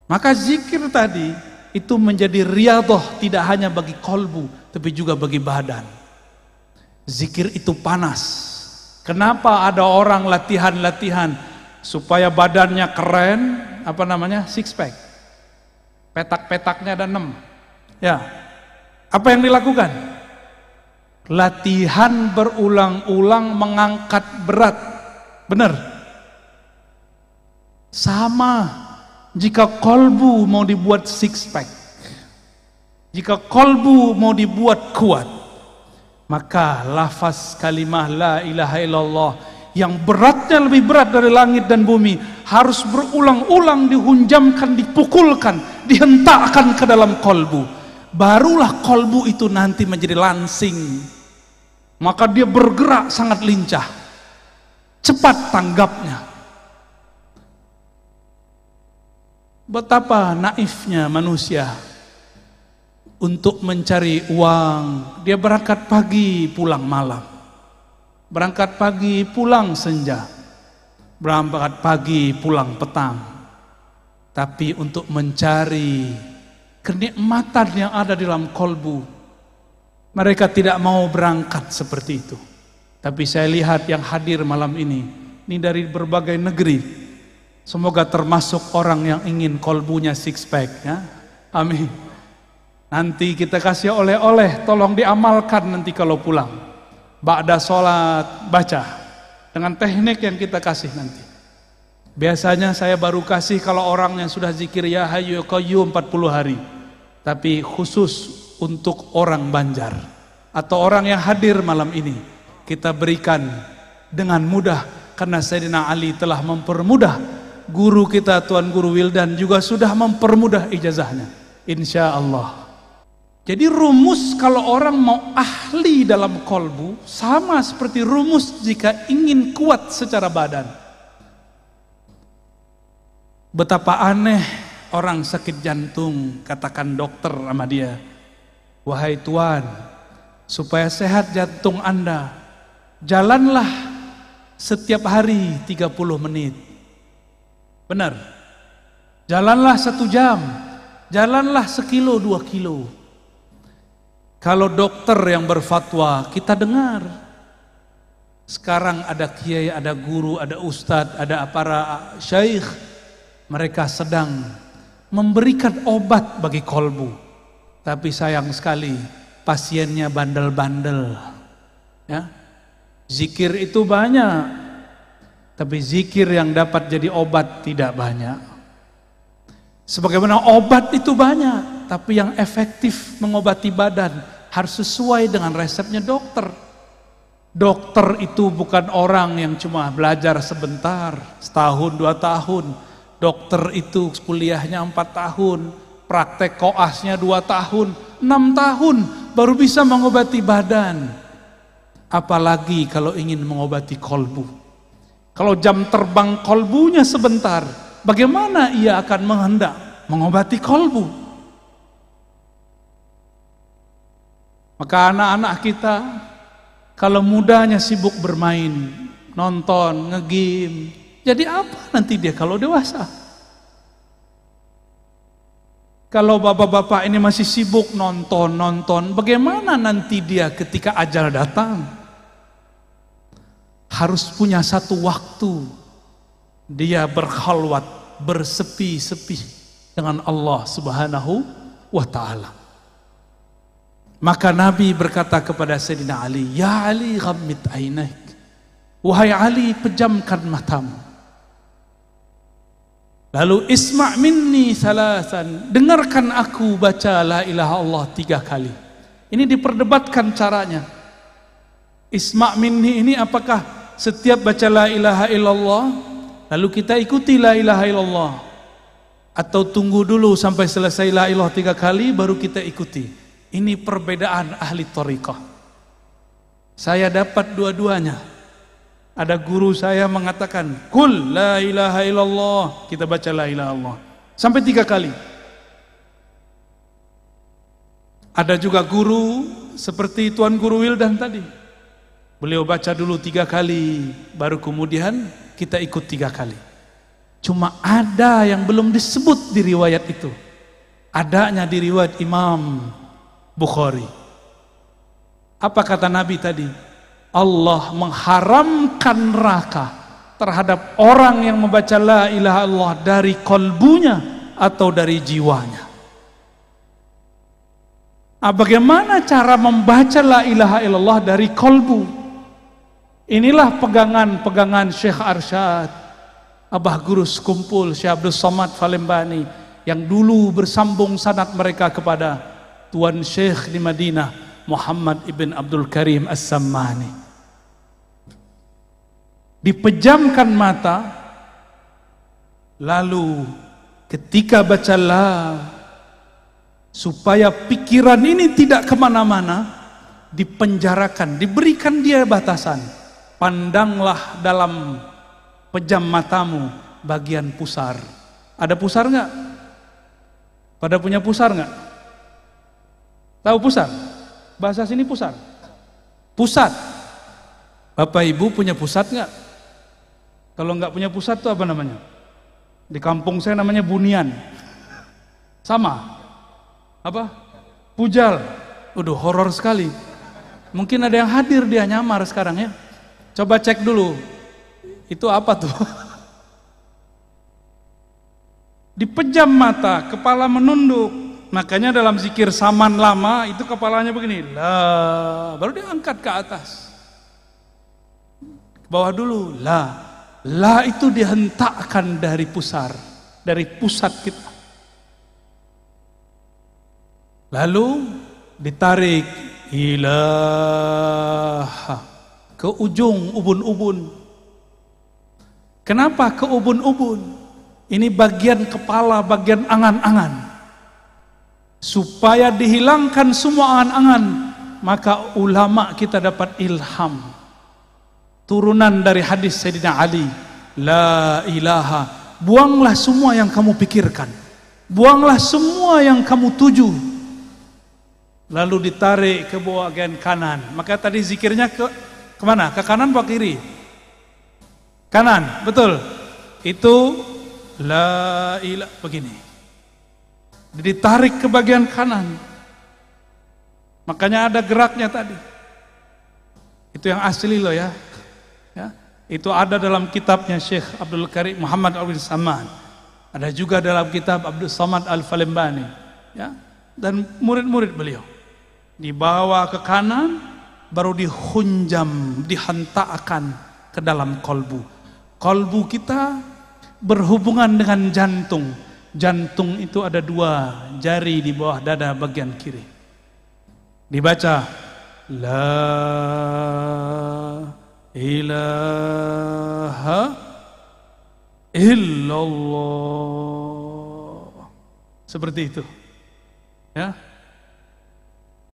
Maka zikir tadi itu menjadi riyadhah tidak hanya bagi kolbu tapi juga bagi badan. Zikir itu panas. Kenapa ada orang latihan-latihan supaya badannya keren, apa namanya, six pack, petak-petaknya ada 6 ya. Apa yang dilakukan? Latihan berulang-ulang mengangkat berat. Benar? Sama jika kolbu mau dibuat six pack, jika kolbu mau dibuat kuat, maka lafaz kalimah la ilaha illallah yang beratnya lebih berat dari langit dan bumi harus berulang-ulang dihunjamkan, dipukulkan, dihentakkan ke dalam kolbu. Barulah kolbu itu nanti menjadi lansing, maka dia bergerak sangat lincah, cepat tanggapnya. Betapa naifnya manusia untuk mencari uang. Dia berangkat pagi pulang malam, berangkat pagi pulang senja, berangkat pagi pulang petang. Tapi untuk mencari kenikmatan yang ada di dalam kolbu, mereka tidak mau berangkat seperti itu. Tapi saya lihat yang hadir malam ini dari berbagai negeri. Semoga termasuk orang yang ingin kolbunya six pack ya. Amin. Nanti kita kasih oleh-oleh, tolong diamalkan nanti kalau pulang. Ba'da sholat baca dengan teknik yang kita kasih nanti. Biasanya saya baru kasih kalau orang yang sudah zikir ya hayyu ya qayyum 40 hari. Tapi khusus untuk orang Banjar atau orang yang hadir malam ini, kita berikan dengan mudah karena Sayyidina Ali telah mempermudah. Guru kita Tuan Guru Wildan juga sudah mempermudah ijazahnya, insya Allah. Jadi rumus kalau orang mau ahli dalam kolbu sama seperti rumus jika ingin kuat secara badan. Betapa aneh orang sakit jantung, katakan dokter sama dia, wahai Tuan, supaya sehat jantung Anda, jalanlah setiap hari 30 menit. Benar, jalanlah 1 jam, jalanlah 1 kilo 2 kilo. Kalau dokter yang berfatwa kita dengar. Sekarang ada kiai, ada guru, ada ustadz, ada para syaikh, mereka sedang memberikan obat bagi kolbu. Tapi sayang sekali pasiennya bandel-bandel ya. Zikir itu banyak, tapi zikir yang dapat jadi obat tidak banyak. Sebagaimana obat itu banyak, tapi yang efektif mengobati badan harus sesuai dengan resepnya dokter. Dokter itu bukan orang yang cuma belajar sebentar, setahun 2 tahun. Dokter itu kuliahnya 4 tahun, praktek koasnya 2 tahun, 6 tahun baru bisa mengobati badan. Apalagi kalau ingin mengobati kolbu. Kalau jam terbang kolbunya sebentar, bagaimana ia akan menghendak mengobati kolbu? Maka anak-anak kita kalau mudanya sibuk bermain, nonton, nge-game, jadi apa nanti dia kalau dewasa? Kalau bapak-bapak ini masih sibuk nonton, bagaimana nanti dia ketika ajal datang? Harus punya satu waktu dia berkhalwat, bersepi-sepi dengan Allah Subhanahu wa ta'ala. Maka Nabi berkata kepada Sayyidina Ali, ya Ali ghammid ainaik, wahai Ali pejamkan matamu. Lalu isma' minni salasan, dengarkan aku baca la ilaha Allah 3 kali. Ini diperdebatkan caranya. Isma' minni ini apakah setiap baca la ilaha illallah lalu kita ikuti la ilaha illallah, atau tunggu dulu sampai selesai la ilaha 3 kali baru kita ikuti? Ini perbedaan ahli thariqah. Saya dapat dua-duanya. Ada guru saya mengatakan kul la ilaha illallah, kita baca la ilaha illallah sampai 3 kali. Ada juga guru seperti Tuan Guru Wildan tadi, beliau baca dulu 3 kali, baru kemudian kita ikut 3 kali. Cuma ada yang belum disebut di riwayat itu. Adanya di riwayat Imam Bukhari. Apa kata Nabi tadi? Allah mengharamkan neraka terhadap orang yang membaca la ilaha illallah dari kolbunya atau dari jiwanya. Bagaimana cara membaca la ilaha illallah dari kolbu? Inilah pegangan Syekh Arsyad, Abah Guru Sekumpul Syekh Abdul Somad Falembani, yang dulu bersambung sanad mereka kepada Tuan Syekh di Madinah, Muhammad ibn Abdul Karim As-Sammani. Dipejamkan mata, lalu ketika baca la, supaya pikiran ini tidak kemana-mana, dipenjarakan, diberikan dia batasan. Pandanglah dalam pejam matamu bagian pusar. Ada pusar nggak? Pada punya pusar nggak? Tahu pusar? Bahasa sini pusar. Pusat. Bapak Ibu punya pusat nggak? Kalau nggak punya pusat itu apa namanya? Di kampung saya namanya bunian. Sama. Apa? Pujal. Udah horor sekali. Mungkin ada yang hadir, dia nyamar sekarang ya. Coba cek dulu. Itu apa tuh? Dipejam mata, kepala menunduk. Makanya dalam zikir saman lama itu kepalanya begini. La, baru diangkat ke atas. Ke bawah dulu. La. La itu dihentakkan dari pusar, dari pusat kita. Lalu ditarik ilaha ke ujung ubun-ubun. Kenapa ke ubun-ubun? Ini bagian kepala, bagian angan-angan. Supaya dihilangkan semua angan-angan, maka ulama kita dapat ilham. Turunan dari hadis Sayyidina Ali, la ilaha. Buanglah semua yang kamu pikirkan. Buanglah semua yang kamu tuju. Lalu ditarik ke bagian kanan. Maka tadi zikirnya kemana? Ke kanan atau kiri? Kanan, betul. Itu la ilaha begini. Ditarik ke bagian kanan. Makanya ada geraknya tadi. Itu yang asli loh ya. Ya, itu ada dalam kitabnya Syekh Abdul Karim Muhammad Abdul Samad. Ada juga dalam kitab Abdul Samad Al-Falembani. Ya, dan murid-murid beliau. Dibawa ke kanan, baru dihunjam, dihentakkan ke dalam kolbu. Kolbu kita berhubungan dengan jantung. Jantung itu ada 2 jari di bawah dada bagian kiri. Dibaca la ilaha illallah. Seperti itu. Ya.